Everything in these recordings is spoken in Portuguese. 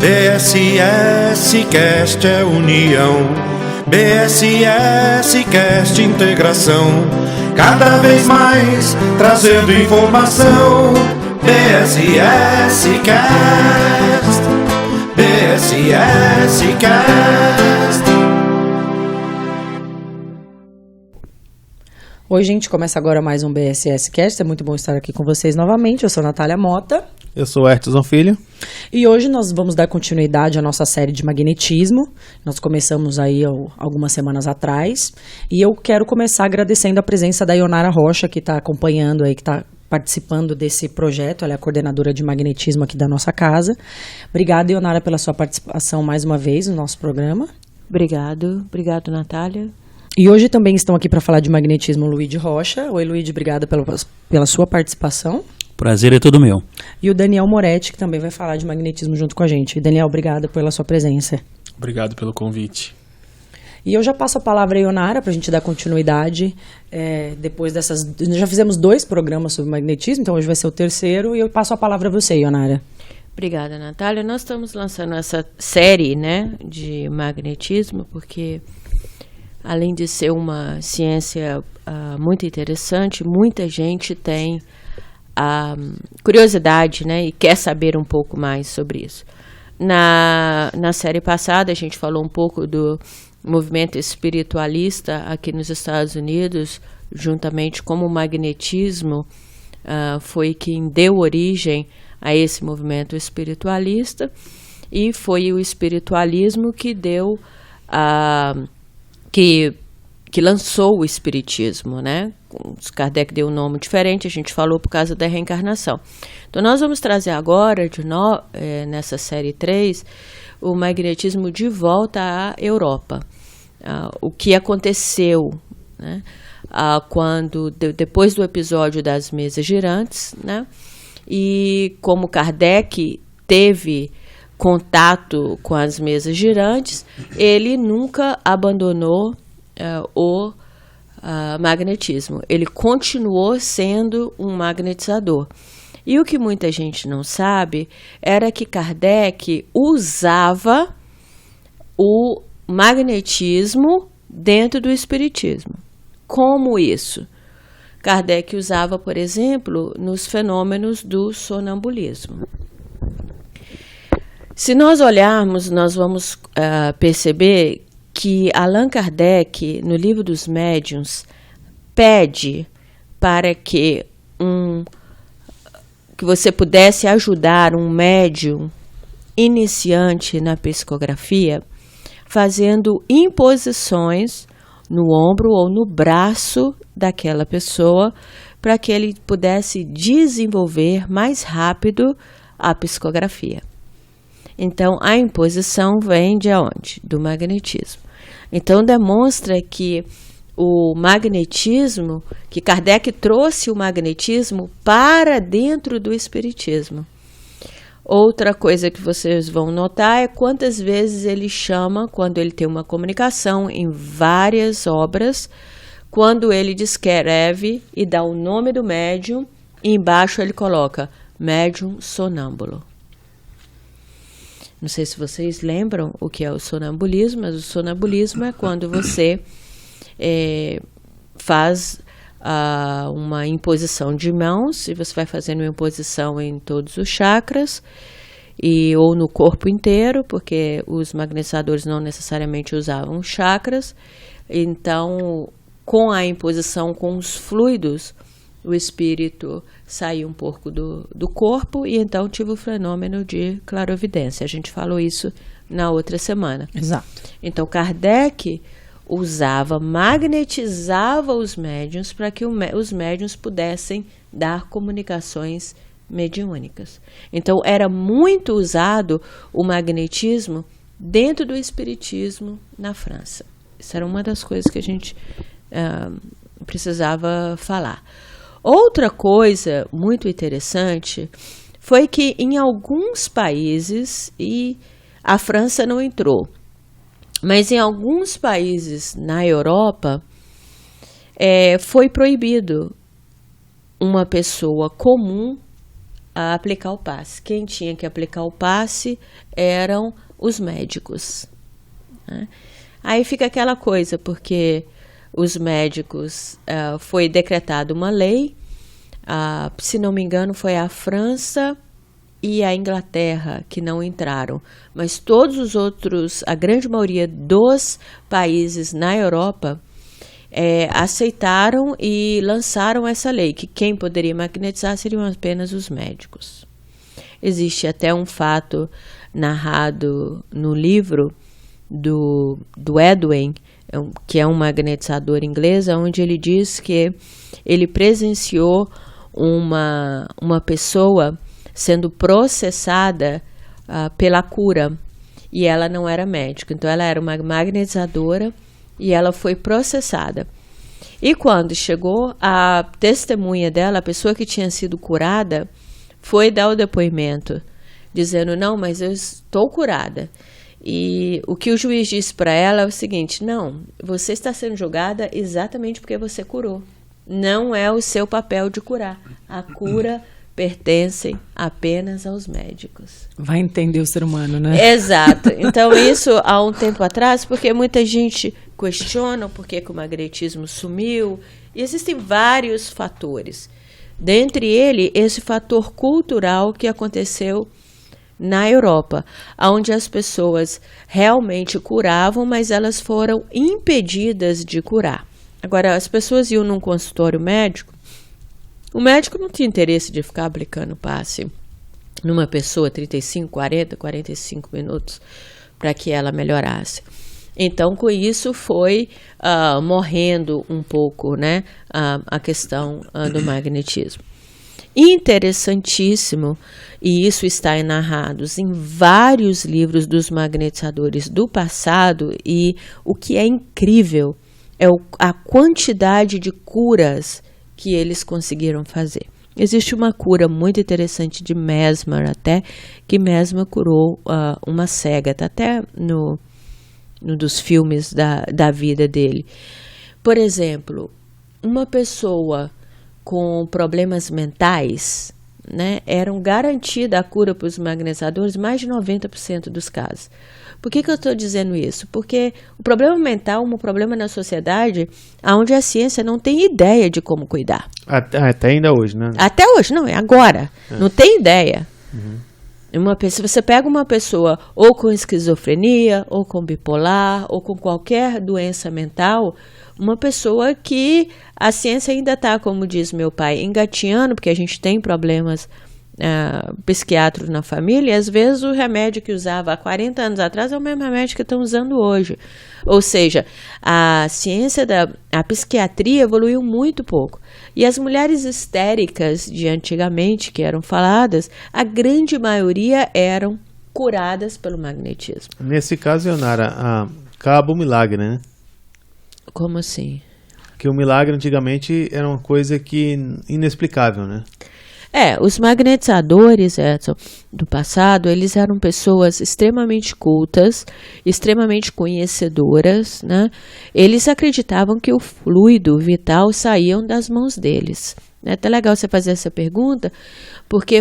BSS Cast é união, BSS Cast integração, cada vez mais trazendo informação. BSS Cast, BSS Cast. Oi, gente, começa agora mais um BSS Cast. É muito bom estar aqui com vocês novamente. Eu sou Natália Mota. Eu sou Hertzson Filho. E hoje nós vamos dar continuidade à nossa série de magnetismo. Nós começamos aí algumas semanas atrás. E eu quero começar agradecendo a presença da Ionara Rocha, que está acompanhando aí, que está participando desse projeto. Ela é a coordenadora de magnetismo aqui da nossa casa. Obrigada, Ionara, pela sua participação mais uma vez no nosso programa. Obrigado, Natália. E hoje também estão aqui para falar de magnetismo o Luíde Rocha. Oi, Luíde, obrigada pela sua participação. Prazer é todo meu. E o Daniel Moretti, que também vai falar de magnetismo junto com a gente. Daniel, obrigada pela sua presença. Obrigado pelo convite. E eu já passo a palavra a Ionara para a gente dar continuidade. Depois dessas... Já fizemos 2 programas sobre magnetismo, então hoje vai ser o terceiro. E eu passo a palavra a você, Ionara. Obrigada, Natália. Nós estamos lançando essa série, de magnetismo, porque além de ser uma ciência muito interessante, muita gente tem a curiosidade, e quer saber um pouco mais sobre isso. Na série passada, a gente falou um pouco do movimento espiritualista aqui nos Estados Unidos, juntamente como o magnetismo foi quem deu origem a esse movimento espiritualista, e foi o espiritualismo que deu que lançou o espiritismo, Kardec deu um nome diferente, a gente falou por causa da reencarnação. Então nós vamos trazer agora, nessa série 3, o magnetismo de volta à Europa. O que aconteceu, quando depois do episódio das mesas girantes, e como Kardec teve contato com as mesas girantes, ele nunca abandonou o magnetismo. Ele continuou sendo um magnetizador. E o que muita gente não sabe era que Kardec usava o magnetismo dentro do espiritismo. Como isso? Kardec usava, por exemplo, nos fenômenos do sonambulismo. Se nós olharmos, nós vamos perceber que Allan Kardec, no Livro dos Médiuns, pede para que você pudesse ajudar um médium iniciante na psicografia, fazendo imposições no ombro ou no braço daquela pessoa, para que ele pudesse desenvolver mais rápido a psicografia. Então, a imposição vem de onde? Do magnetismo. Então, demonstra que o magnetismo, que Kardec trouxe o magnetismo para dentro do espiritismo. Outra coisa que vocês vão notar é quantas vezes ele chama, quando ele tem uma comunicação em várias obras, quando ele descreve e dá o nome do médium, e embaixo ele coloca médium sonâmbulo. Não sei se vocês lembram o que é o sonambulismo, mas o sonambulismo é quando você faz uma imposição de mãos, e você vai fazendo uma imposição em todos os chakras, ou no corpo inteiro, porque os magnetizadores não necessariamente usavam chakras. Então, com a imposição com os fluidos, o espírito saiu um pouco do corpo, e então tive o fenômeno de clarovidência. A gente falou isso na outra semana. Exato. Então, Kardec magnetizava os médiuns para que os médiuns pudessem dar comunicações mediúnicas. Então, era muito usado o magnetismo dentro do espiritismo na França. Isso era uma das coisas que a gente precisava falar. Outra coisa muito interessante foi que em alguns países, e a França não entrou, mas em alguns países na Europa, foi proibido uma pessoa comum a aplicar o passe. Quem tinha que aplicar o passe eram os médicos, né? Aí fica aquela coisa, porque os médicos, foi decretada uma lei, se não me engano foi a França e a Inglaterra que não entraram, mas todos os outros, a grande maioria dos países na Europa aceitaram e lançaram essa lei, que quem poderia magnetizar seriam apenas os médicos. Existe até um fato narrado no livro do Edwin, que é um magnetizador inglês, onde ele diz que ele presenciou uma pessoa sendo processada pela cura, e ela não era médica, então ela era uma magnetizadora e ela foi processada. E quando chegou, a testemunha dela, a pessoa que tinha sido curada, foi dar o depoimento, dizendo, não, mas eu estou curada. E o que o juiz disse para ela é o seguinte, não, você está sendo julgada exatamente porque você curou. Não é o seu papel de curar. A cura pertence apenas aos médicos. Vai entender o ser humano, né? Exato. Então, isso há um tempo atrás, porque muita gente questiona por que o magnetismo sumiu, e existem vários fatores. Dentre eles, esse fator cultural que aconteceu na Europa, onde as pessoas realmente curavam, mas elas foram impedidas de curar. Agora, as pessoas iam num consultório médico, o médico não tinha interesse de ficar aplicando passe numa pessoa 35, 40, 45 minutos para que ela melhorasse. Então, com isso, foi morrendo um pouco, né, a questão do magnetismo. Interessantíssimo, e isso está narrado em vários livros dos magnetizadores do passado, e o que é incrível é a quantidade de curas que eles conseguiram fazer. Existe uma cura muito interessante de Mesmer, até, que Mesmer curou uma cega, está até no dos filmes da vida dele. Por exemplo, uma pessoa com problemas mentais, né, eram garantida a cura para os magnetizadores mais de 90% dos casos. Por que eu estou dizendo isso? Porque o problema mental é um problema na sociedade onde a ciência não tem ideia de como cuidar. Até ainda hoje, né? Até hoje, não, é agora. Não tem ideia. Se você pega uma pessoa ou com esquizofrenia, ou com bipolar, ou com qualquer doença mental, uma pessoa que a ciência ainda está, como diz meu pai, engatinhando, porque a gente tem problemas psiquiátricos na família, e às vezes o remédio que usava há 40 anos atrás é o mesmo remédio que estão usando hoje. Ou seja, a ciência a psiquiatria evoluiu muito pouco. E as mulheres histéricas de antigamente, que eram faladas, a grande maioria eram curadas pelo magnetismo. Nesse caso, Ionara, acaba o milagre, né? Como assim? Porque o milagre antigamente era uma coisa inexplicável, né? Os magnetizadores, Edson, do passado, eles eram pessoas extremamente cultas, extremamente conhecedoras, né? Eles acreditavam que o fluido vital saía das mãos deles. É até legal você fazer essa pergunta, porque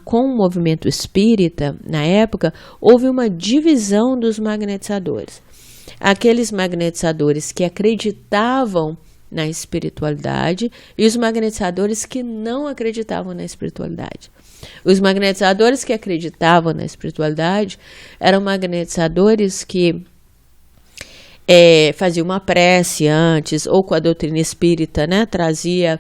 com o movimento espírita, na época, houve uma divisão dos magnetizadores. Aqueles magnetizadores que acreditavam na espiritualidade e os magnetizadores que não acreditavam na espiritualidade. Os magnetizadores que acreditavam na espiritualidade eram magnetizadores que faziam uma prece antes, ou com a doutrina espírita, né, trazia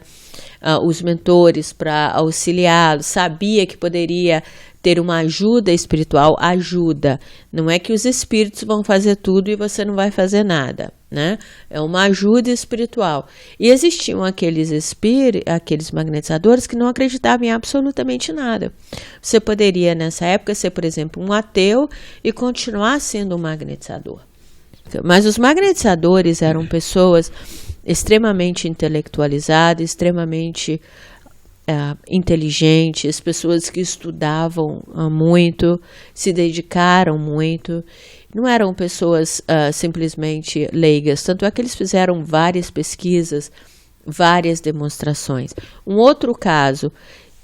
os mentores para auxiliá-los, sabia que poderia ter uma ajuda espiritual. Ajuda, não é que os espíritos vão fazer tudo e você não vai fazer nada, né? É uma ajuda espiritual. E existiam aqueles magnetizadores que não acreditavam em absolutamente nada. Você poderia, nessa época, ser, por exemplo, um ateu e continuar sendo um magnetizador. Mas os magnetizadores eram pessoas extremamente intelectualizadas, extremamente inteligentes, pessoas que estudavam muito, se dedicaram muito, não eram pessoas simplesmente leigas. Tanto é que eles fizeram várias pesquisas várias demonstrações. Um outro caso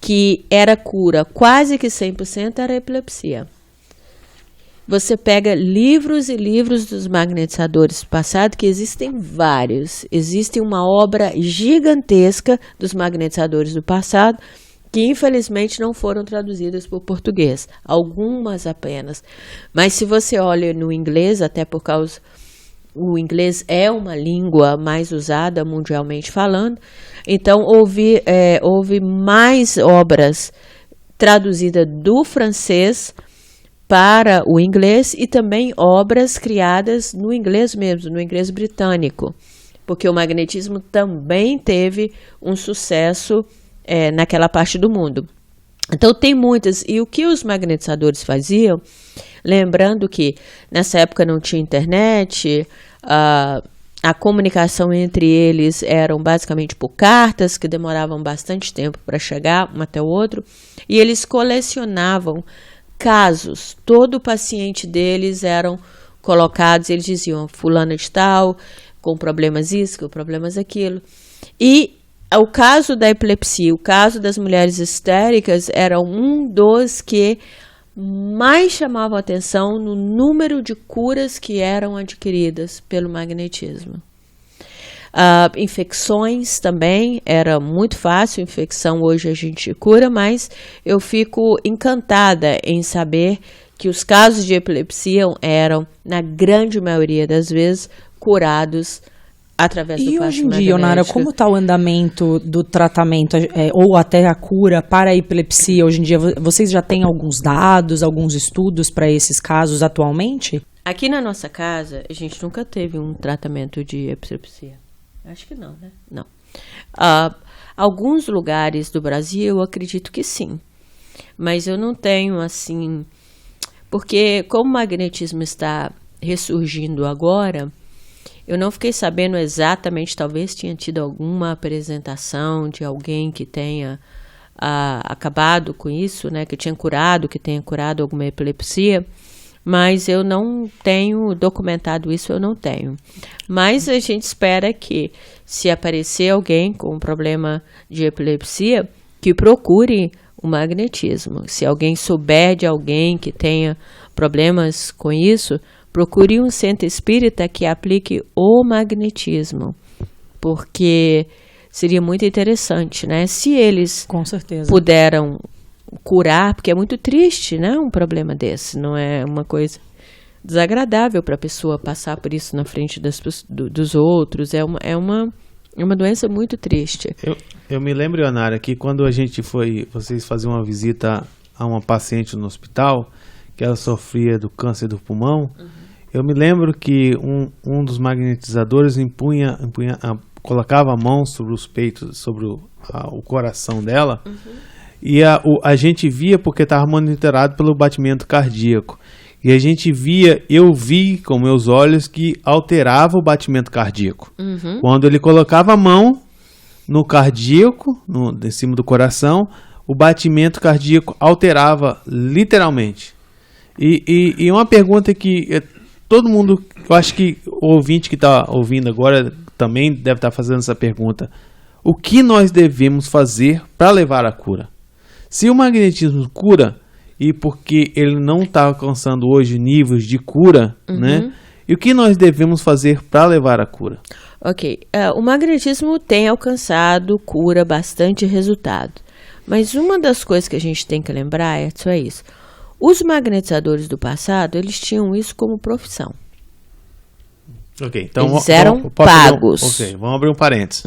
que era cura quase que 100% era a epilepsia. Você pega livros e livros dos magnetizadores do passado, que existem vários. Existe uma obra gigantesca dos magnetizadores do passado, que infelizmente não foram traduzidas para o português. Algumas apenas. Mas se você olha no inglês, até por causa... O inglês é uma língua mais usada mundialmente falando. Então, houve mais obras traduzidas do francês para o inglês e também obras criadas no inglês mesmo, no inglês britânico, porque o magnetismo também teve um sucesso naquela parte do mundo. Então tem muitas, e o que os magnetizadores faziam, lembrando que nessa época não tinha internet, a comunicação entre eles eram basicamente por cartas, que demoravam bastante tempo para chegar um até o outro, e eles colecionavam casos. Todo paciente deles eram colocados, eles diziam, fulana de tal, com problemas isso, com problemas aquilo. E o caso da epilepsia, o caso das mulheres histéricas, era um dos que mais chamavam atenção no número de curas que eram adquiridas pelo magnetismo. Infecções também, era muito fácil, infecção hoje a gente cura, mas eu fico encantada em saber que os casos de epilepsia eram, na grande maioria das vezes, curados através do passe magnético. E hoje em dia, Ionara, como está o andamento do tratamento ou até a cura para a epilepsia? Hoje em dia, vocês já têm alguns dados, alguns estudos para esses casos atualmente? Aqui na nossa casa, a gente nunca teve um tratamento de epilepsia. Acho que não, né? Não. Alguns lugares do Brasil, eu acredito que sim. Mas eu não tenho, assim... Porque como o magnetismo está ressurgindo agora, eu não fiquei sabendo exatamente, talvez tinha tido alguma apresentação de alguém que tenha acabado com isso, né? Que tenha curado alguma epilepsia. Mas eu não tenho documentado isso, eu não tenho. Mas a gente espera que, se aparecer alguém com um problema de epilepsia, que procure o magnetismo. Se alguém souber de alguém que tenha problemas com isso, procure um centro espírita que aplique o magnetismo. Porque seria muito interessante, né? Se eles com certeza puderam curar, porque é muito triste, né? Um problema desse, não é uma coisa desagradável para a pessoa passar por isso na frente dos outros, é uma doença muito triste. Eu me lembro, Ionara, que quando vocês faziam uma visita a uma paciente no hospital, que ela sofria do câncer do pulmão, eu me lembro que um dos magnetizadores colocava a mão sobre os peitos, sobre o coração dela, e a gente via, porque estava monitorado pelo batimento cardíaco. E a gente eu vi com meus olhos que alterava o batimento cardíaco. Quando ele colocava a mão no cardíaco, em cima do coração, o batimento cardíaco alterava literalmente. E uma pergunta que todo mundo, eu acho que o ouvinte que está ouvindo agora também deve estar fazendo essa pergunta. O que nós devemos fazer para levar a cura? Se o magnetismo cura, e porque ele não está alcançando hoje níveis de cura, né? E o que nós devemos fazer para levar a cura? Ok. O magnetismo tem alcançado cura, bastante resultado. Mas uma das coisas que a gente tem que lembrar é só isso. Os magnetizadores do passado, eles tinham isso como profissão. Ok, então eles eram pagos. Vamos abrir um parênteses.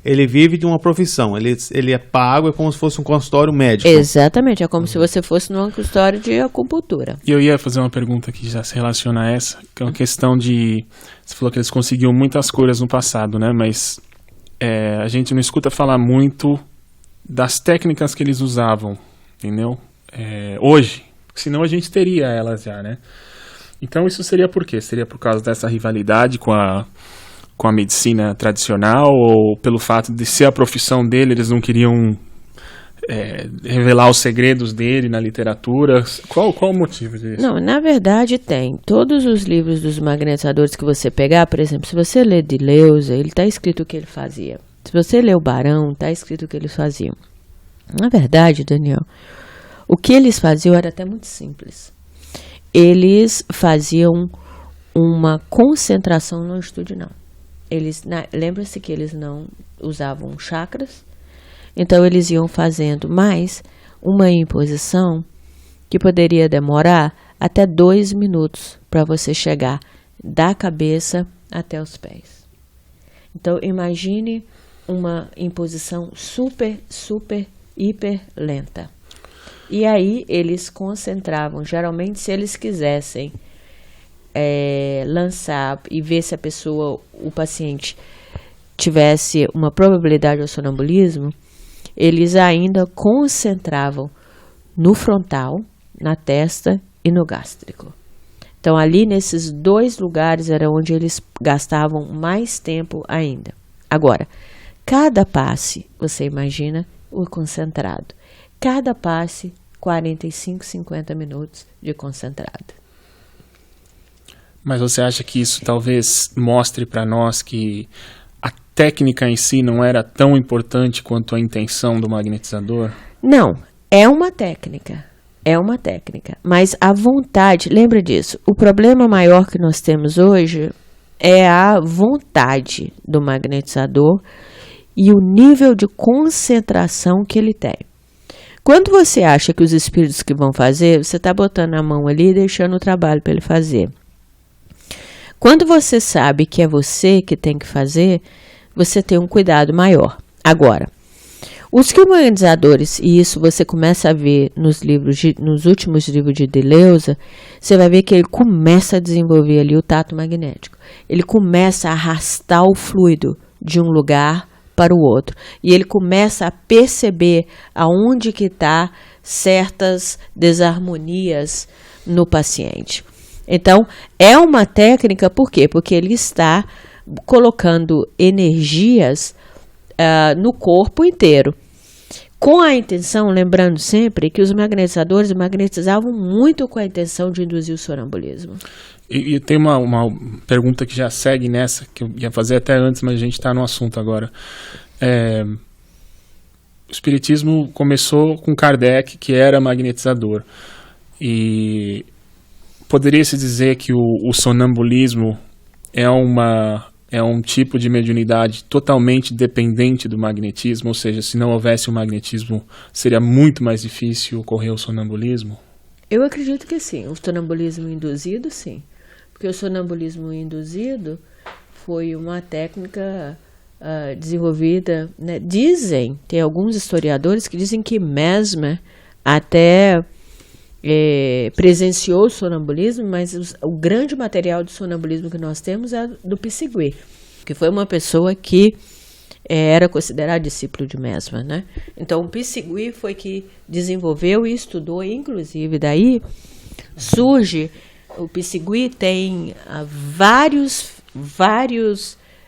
Ele vive de uma profissão, ele é pago, é como se fosse um consultório médico. Exatamente, é como se você fosse num consultório de acupuntura. E eu ia fazer uma pergunta que já se relaciona a essa, que é uma questão de... Você falou que eles conseguiam muitas curas no passado, né? Mas a gente não escuta falar muito das técnicas que eles usavam, entendeu? Hoje, senão a gente teria elas já, né? Então isso seria por quê? Seria por causa dessa rivalidade com a medicina tradicional, ou pelo fato de ser a profissão dele, eles não queriam revelar os segredos dele na literatura? Qual o motivo disso? Não, na verdade tem. Todos os livros dos magnetizadores que você pegar, por exemplo, se você ler Deleuze, ele está escrito o que ele fazia. Se você ler o Barão, está escrito o que eles faziam. Na verdade, Daniel, o que eles faziam era até muito simples. Eles faziam uma concentração longitudinal. Lembra-se que eles não usavam chakras, então eles iam fazendo mais uma imposição que poderia demorar até 2 minutos para você chegar da cabeça até os pés. Então imagine uma imposição super, hiper lenta. E aí eles concentravam, geralmente se eles quisessem lançar e ver se a pessoa, o paciente, tivesse uma probabilidade de sonambulismo, eles ainda concentravam no frontal, na testa e no gástrico. Então ali nesses 2 lugares era onde eles gastavam mais tempo ainda. Agora, cada passe, você imagina o concentrado. Cada passe, 45, 50 minutos de concentrado. Mas você acha que isso talvez mostre para nós que a técnica em si não era tão importante quanto a intenção do magnetizador? Não, é uma técnica. É uma técnica. Mas a vontade, lembra disso, o problema maior que nós temos hoje é a vontade do magnetizador e o nível de concentração que ele tem. Quando você acha que os espíritos que vão fazer, você está botando a mão ali e deixando o trabalho para ele fazer. Quando você sabe que é você que tem que fazer, você tem um cuidado maior. Agora, os magnetizadores, e isso você começa a ver nos últimos livros de Deleuze, você vai ver que ele começa a desenvolver ali o tato magnético. Ele começa a arrastar o fluido de um lugar para o outro. E ele começa a perceber aonde que está certas desarmonias no paciente. Então, é uma técnica, por quê? Porque ele está colocando energias no corpo inteiro. Com a intenção, lembrando sempre que os magnetizadores magnetizavam muito com a intenção de induzir o sonambulismo. E tem uma pergunta que já segue nessa, que eu ia fazer até antes, mas a gente está no assunto agora. O espiritismo começou com Kardec, que era magnetizador. E poderia-se dizer que o sonambulismo é um tipo de mediunidade totalmente dependente do magnetismo, ou seja, se não houvesse o magnetismo, seria muito mais difícil ocorrer o sonambulismo? Eu acredito que sim. O sonambulismo induzido, sim. Porque o sonambulismo induzido foi uma técnica desenvolvida, né? Tem alguns historiadores que dizem que Mesmer até presenciou o sonambulismo, mas o grande material de sonambulismo que nós temos é do Pissiguí, que foi uma pessoa que era considerado discípulo de Mesmer, né? Então o Pissiguí foi que desenvolveu e estudou, inclusive daí surge, o Pissiguí tem vários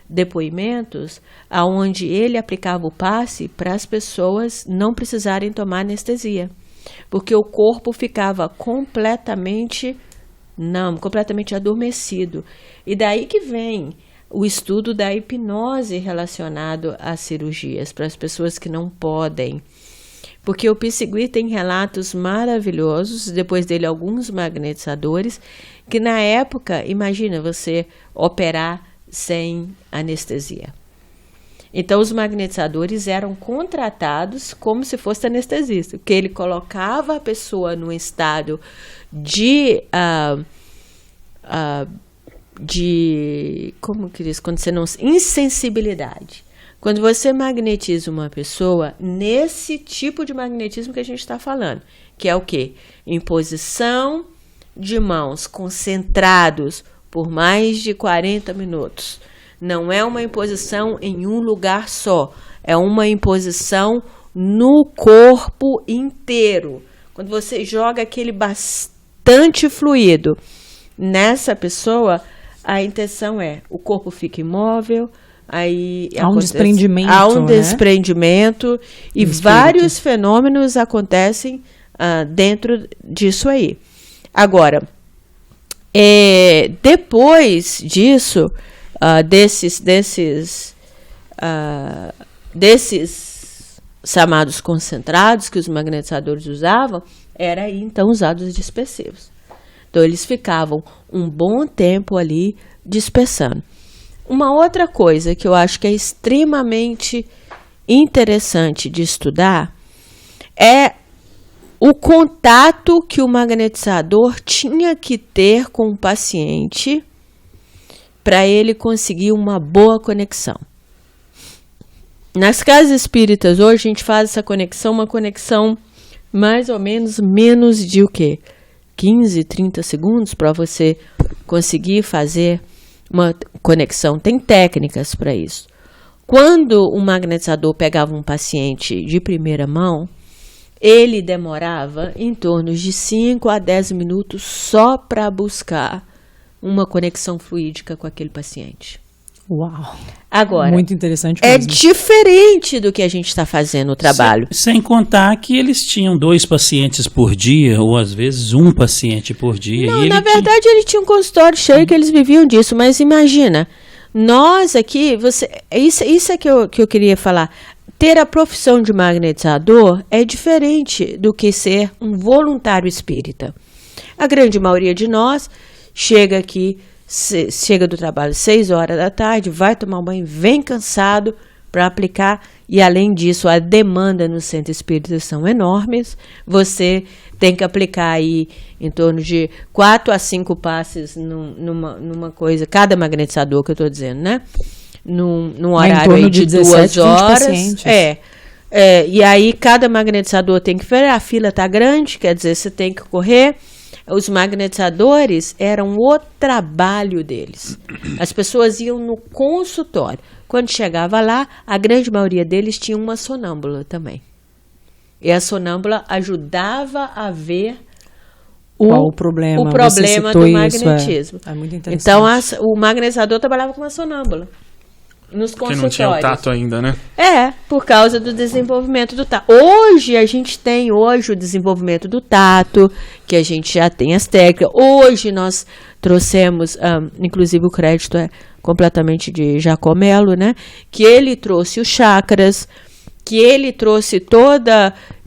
depoimentos onde ele aplicava o passe para as pessoas não precisarem tomar anestesia, porque o corpo ficava completamente adormecido. E daí que vem o estudo da hipnose relacionado às cirurgias, para as pessoas que não podem. Porque o Pissiguí tem relatos maravilhosos, depois dele alguns magnetizadores, que na época, imagina você operar sem anestesia. Então, os magnetizadores eram contratados como se fosse anestesista, porque ele colocava a pessoa num estado de como que diz? Quando você não... insensibilidade. Quando você magnetiza uma pessoa, nesse tipo de magnetismo que a gente está falando, que é o quê? Imposição de mãos concentrados por mais de 40 minutos. Não é uma imposição em um lugar só, é uma imposição no corpo inteiro. Quando você joga aquele bastante fluido nessa pessoa, a intenção é o corpo fica imóvel, aí há um desprendimento. Há um desprendimento e vários fenômenos acontecem dentro disso aí. Agora, depois disso, desses chamados concentrados que os magnetizadores usavam, era aí então usados os dispersivos. Então eles ficavam um bom tempo ali dispersando. Uma outra coisa que eu acho que é extremamente interessante de estudar é o contato que o magnetizador tinha que ter com o paciente para ele conseguir uma boa conexão. Nas casas espíritas hoje a gente faz essa conexão, uma conexão mais ou menos de o quê? 15, 30 segundos para você conseguir fazer uma conexão. Tem técnicas para isso. Quando um magnetizador pegava um paciente de primeira mão, ele demorava em torno de 5 a 10 minutos só para buscar uma conexão fluídica com aquele paciente. Uau! Agora, muito interessante é mesmo. diferente do que a gente está fazendo o trabalho. Sem contar que eles tinham 2 pacientes por dia, ou às vezes um paciente por dia. Não, e na verdade ele tinha um consultório cheio que eles viviam disso, mas imagina, nós aqui, isso é que eu queria falar. Ter a profissão de magnetizador é diferente do que ser um voluntário espírita. A grande maioria de nós chega aqui, chega do trabalho 6 horas da tarde, vai tomar um banho, vem cansado para aplicar, e além disso a demanda no centro espírita são enormes. Você tem que aplicar aí em torno de 4 a 5 passes numa coisa, cada magnetizador que eu estou dizendo, né? Num horário aí de 2 horas. E aí cada magnetizador tem que ver, a fila está grande, quer dizer, você tem que correr. Os magnetizadores eram o trabalho deles. As pessoas iam no consultório. Quando chegava lá, a grande maioria deles tinha uma sonâmbula também. E a sonâmbula ajudava a ver o problema do magnetismo. É muito interessante. Então, o magnetizador trabalhava com uma sonâmbula. Nos Porque consultórios. não tinha o tato ainda, né? Por causa do desenvolvimento do tato. Hoje, a gente tem o desenvolvimento do tato, que a gente já tem as técnicas. Hoje, nós trouxemos, inclusive o crédito é completamente de Jacomelo, né? Que ele trouxe os chakras, que ele trouxe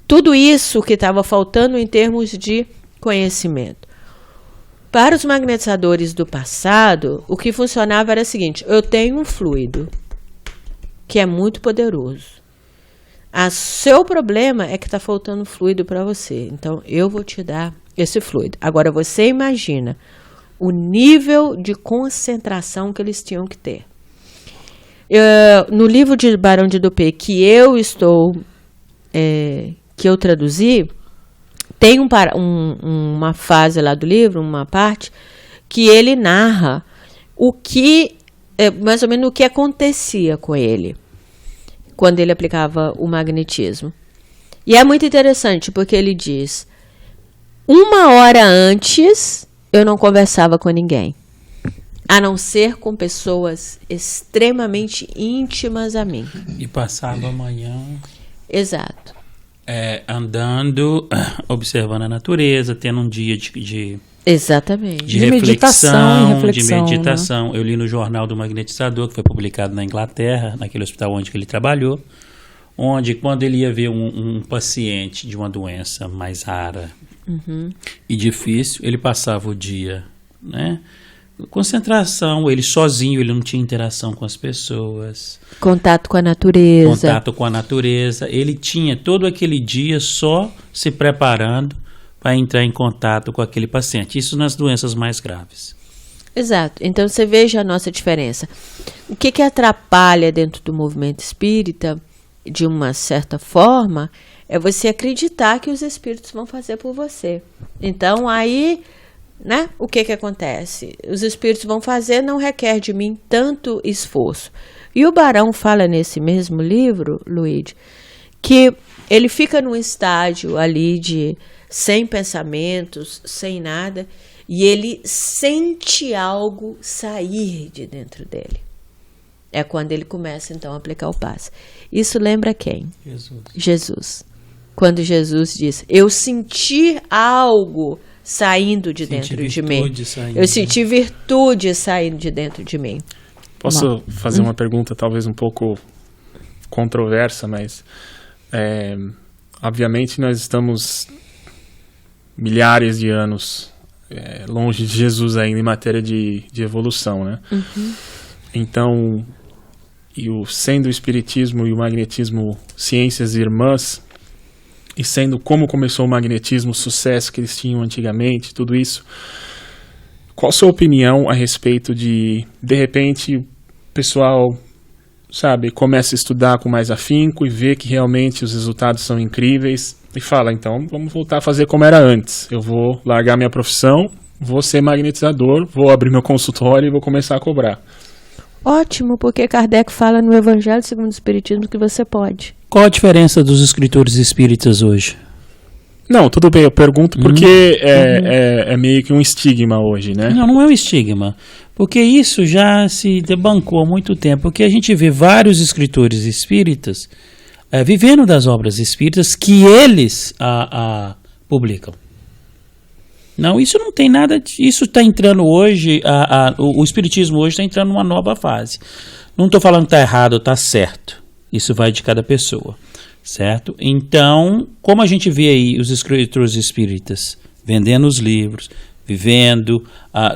tudo isso que estava faltando em termos de conhecimento. Para os magnetizadores do passado, o que funcionava era o seguinte: eu tenho um fluido que é muito poderoso. Seu problema é que está faltando fluido para você. Então, eu vou te dar esse fluido. Agora, você imagina o nível de concentração que eles tinham que ter. No livro de Barão de Dupé, que eu traduzi, tem uma fase lá do livro, uma parte, que ele narra mais ou menos o que acontecia com ele quando ele aplicava o magnetismo. E é muito interessante, porque ele diz: 1 hora antes eu não conversava com ninguém, a não ser com pessoas extremamente íntimas a mim. E passava a manhã... Exato. Andando, observando a natureza, tendo um dia de exatamente. de reflexão, reflexão, de meditação. Né? Eu li no Jornal do Magnetizador, que foi publicado na Inglaterra, naquele hospital onde ele trabalhou, onde quando ele ia ver um paciente de uma doença mais rara e difícil, ele passava o dia, né? Concentração, ele sozinho, ele não tinha interação com as pessoas. Contato com a natureza. Contato com a natureza. Ele tinha todo aquele dia só se preparando para entrar em contato com aquele paciente. Isso nas doenças mais graves. Exato. Então, você veja a nossa diferença. O que atrapalha dentro do movimento espírita, de uma certa forma, é você acreditar que os espíritos vão fazer por você. Então, aí... né? O que acontece? Os espíritos vão fazer, não requer de mim tanto esforço. E o Barão fala nesse mesmo livro, Luíde, que ele fica num estágio ali de sem pensamentos, sem nada, e ele sente algo sair de dentro dele. É quando ele começa, então, a aplicar o passe. Isso lembra quem? Jesus. Quando Jesus diz: eu senti algo saindo de dentro de mim. Eu senti virtude saindo de dentro de mim. Posso fazer uma pergunta talvez um pouco controversa, mas obviamente nós estamos milhares de anos longe de Jesus ainda em matéria de evolução, né? Então, sendo o espiritismo e o magnetismo ciências irmãs, e sendo como começou o magnetismo, o sucesso que eles tinham antigamente, tudo isso, qual a sua opinião a respeito de repente, o pessoal, sabe, começa a estudar com mais afinco e vê que realmente os resultados são incríveis e fala, então vamos voltar a fazer como era antes. Eu vou largar minha profissão, vou ser magnetizador, vou abrir meu consultório e vou começar a cobrar. Ótimo, porque Kardec fala no Evangelho segundo o Espiritismo que você pode. Qual a diferença dos escritores espíritas hoje? Não, tudo bem, eu pergunto porque é meio que um estigma hoje, né? Não é um estigma, porque isso já se debancou há muito tempo, porque a gente vê vários escritores espíritas vivendo das obras espíritas que eles publicam. Não, isso não tem nada, isso está entrando hoje, o espiritismo hoje está entrando numa nova fase. Não estou falando que está errado ou está certo, isso vai de cada pessoa, certo? Então, como a gente vê aí os escritores espíritas vendendo os livros, vivendo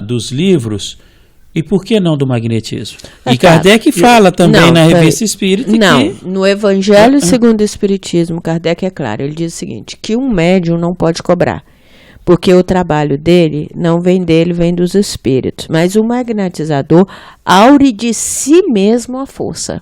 dos livros, e por que não do magnetismo? E Kardec fala também na Revista Espírita no Evangelho segundo o Espiritismo, Kardec é claro, ele diz o seguinte, que um médium não pode cobrar. Porque o trabalho dele não vem dele, vem dos espíritos. Mas o magnetizador aure de si mesmo a força.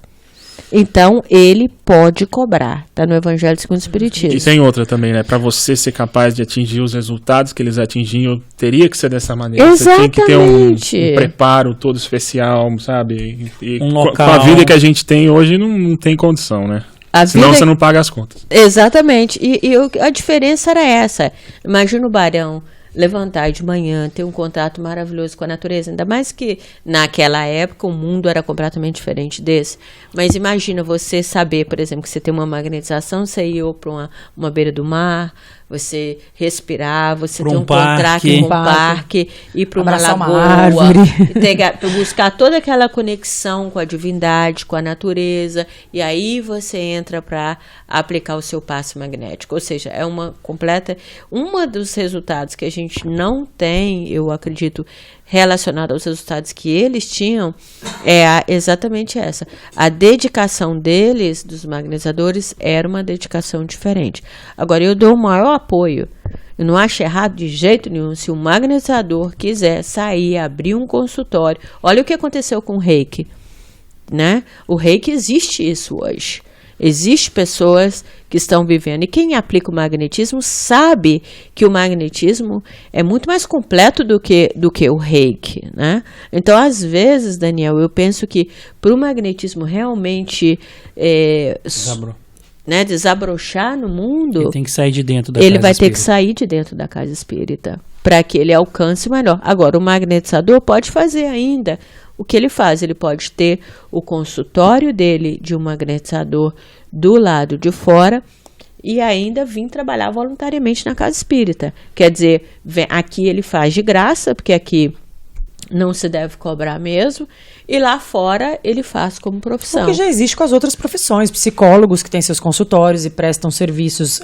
Então, ele pode cobrar. Está no Evangelho segundo o Espiritismo. E tem outra também, né? Para você ser capaz de atingir os resultados que eles atingiam, teria que ser dessa maneira. Exatamente. Você tem que ter um preparo todo especial, sabe? E um local. Com a vida que a gente tem hoje, não tem condição, né? Senão você não paga as contas. Exatamente. E a diferença era essa. Imagina o barão levantar de manhã, ter um contato maravilhoso com a natureza. Ainda mais que naquela época o mundo era completamente diferente desse. Mas imagina você saber, por exemplo, que você tem uma magnetização, você ir para uma beira do mar, você respirar, você ter um contrato com um parque, ir para uma lagoa, buscar toda aquela conexão com a divindade, com a natureza, e aí você entra para aplicar o seu passe magnético. Ou seja, é uma dos resultados que a gente não tem, eu acredito, relacionado aos resultados que eles tinham, exatamente essa. A dedicação deles, dos magnetizadores, era uma dedicação diferente. Agora, eu dou o maior apoio. Eu não acho errado de jeito nenhum se um magnetizador quiser sair, abrir um consultório. Olha o que aconteceu com o Reiki, né? O Reiki existe isso hoje. Existem pessoas que estão vivendo. E quem aplica o magnetismo sabe que o magnetismo é muito mais completo do que o Reiki, né? Então, às vezes, Daniel, eu penso que para o magnetismo realmente desabrochar no mundo, ele tem que sair de dentro da casa espírita. Ele vai ter que espírita. sair de dentro da casa espírita para que ele alcance melhor. Agora, o magnetizador pode fazer ainda o que ele faz. Ele pode ter o consultório dele de um magnetizador do lado de fora e ainda vir trabalhar voluntariamente na casa espírita. Quer dizer, aqui ele faz de graça, porque aqui não se deve cobrar mesmo, e lá fora ele faz como profissão. O que já existe com as outras profissões, psicólogos que têm seus consultórios e prestam serviços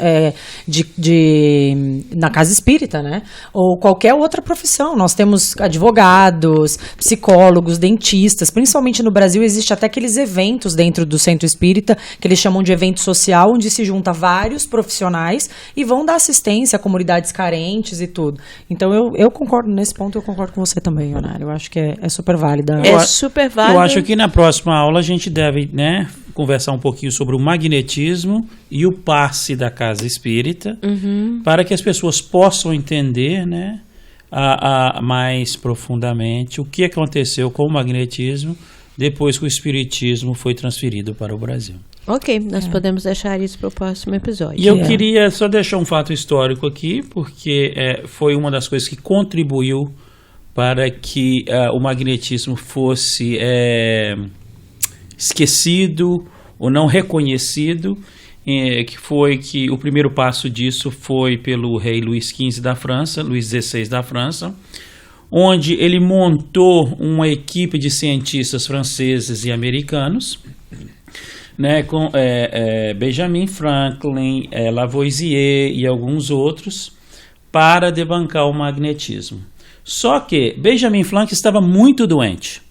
na casa espírita, né? Ou qualquer outra profissão. Nós temos advogados, psicólogos, dentistas, principalmente no Brasil existe até aqueles eventos dentro do centro espírita, que eles chamam de evento social, onde se junta vários profissionais e vão dar assistência a comunidades carentes e tudo. Então eu concordo nesse ponto, eu concordo com você também, Ionara. Eu acho que é super válida. Super válido. Eu acho que na próxima aula a gente deve, conversar um pouquinho sobre o magnetismo e o passe da casa espírita, para que as pessoas possam entender, mais profundamente o que aconteceu com o magnetismo depois que o espiritismo foi transferido para o Brasil. Ok, nós podemos deixar isso para o próximo episódio. E eu queria só deixar um fato histórico aqui, porque foi uma das coisas que contribuiu para que o magnetismo fosse esquecido ou não reconhecido, que foi que o primeiro passo disso foi pelo rei Luís XVI da França, Luís XVI da França, onde ele montou uma equipe de cientistas franceses e americanos, né, com Benjamin Franklin, Lavoisier e alguns outros, para debancar o magnetismo. Só que Benjamin Franklin estava muito doente.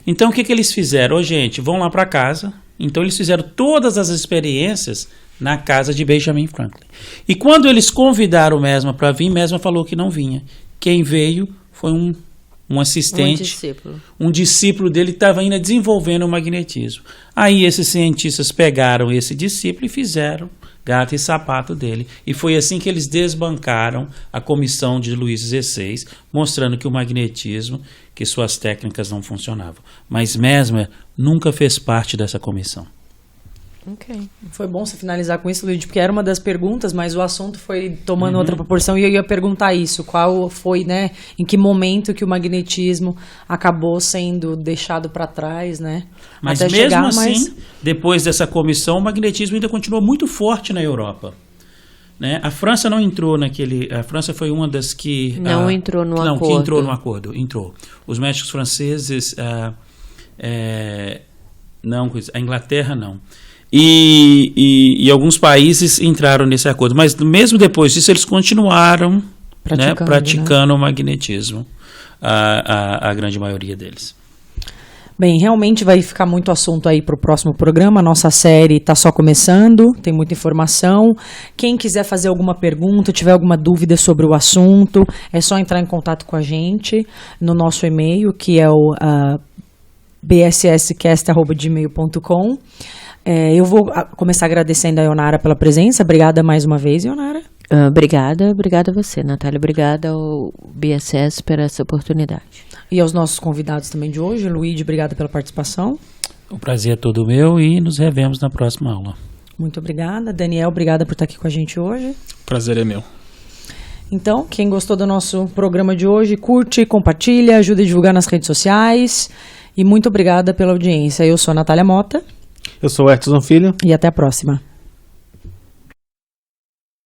Então o que eles fizeram? Gente, vão lá para casa. Então eles fizeram todas as experiências na casa de Benjamin Franklin. E quando eles convidaram o Mesmer para vir, Mesmer falou que não vinha. Quem veio foi um assistente, um discípulo dele que estava ainda desenvolvendo o magnetismo. Aí esses cientistas pegaram esse discípulo e fizeram gato e sapato dele. E foi assim que eles desbancaram a comissão de Luís XVI, mostrando que o magnetismo, que suas técnicas não funcionavam. Mas Mesmer nunca fez parte dessa comissão. Ok. Foi bom você finalizar com isso, Luiz, porque era uma das perguntas, mas o assunto foi tomando outra proporção e eu ia perguntar isso. Qual foi, né, em que momento que o magnetismo acabou sendo deixado para trás, né? Mas até mesmo chegar, assim, depois dessa comissão, o magnetismo ainda continuou muito forte na Europa. Né? A França não entrou naquele... A França foi uma das que... Não entrou no acordo. Não, que entrou no acordo. Entrou. Os médicos franceses... não, a Inglaterra não. E alguns países entraram nesse acordo. Mas mesmo depois disso, eles continuaram praticando o magnetismo. A grande maioria deles. Bem, realmente vai ficar muito assunto aí para o próximo programa. A nossa série está só começando, tem muita informação. Quem quiser fazer alguma pergunta, tiver alguma dúvida sobre o assunto, é só entrar em contato com a gente no nosso e-mail, que é o bsscast@gmail.com. Eu vou começar agradecendo a Ionara pela presença. Obrigada mais uma vez, Ionara. Obrigada a você, Natália. Obrigada ao BSS por essa oportunidade. E aos nossos convidados também de hoje. Luíde, obrigada pela participação. O prazer é todo meu e nos revemos na próxima aula. Muito obrigada. Daniel, obrigada por estar aqui com a gente hoje. O prazer é meu. Então, quem gostou do nosso programa de hoje, curte, compartilha, ajuda a divulgar nas redes sociais. E muito obrigada pela audiência. Eu sou a Natália Mota. Eu sou o Edson Filho. E até a próxima.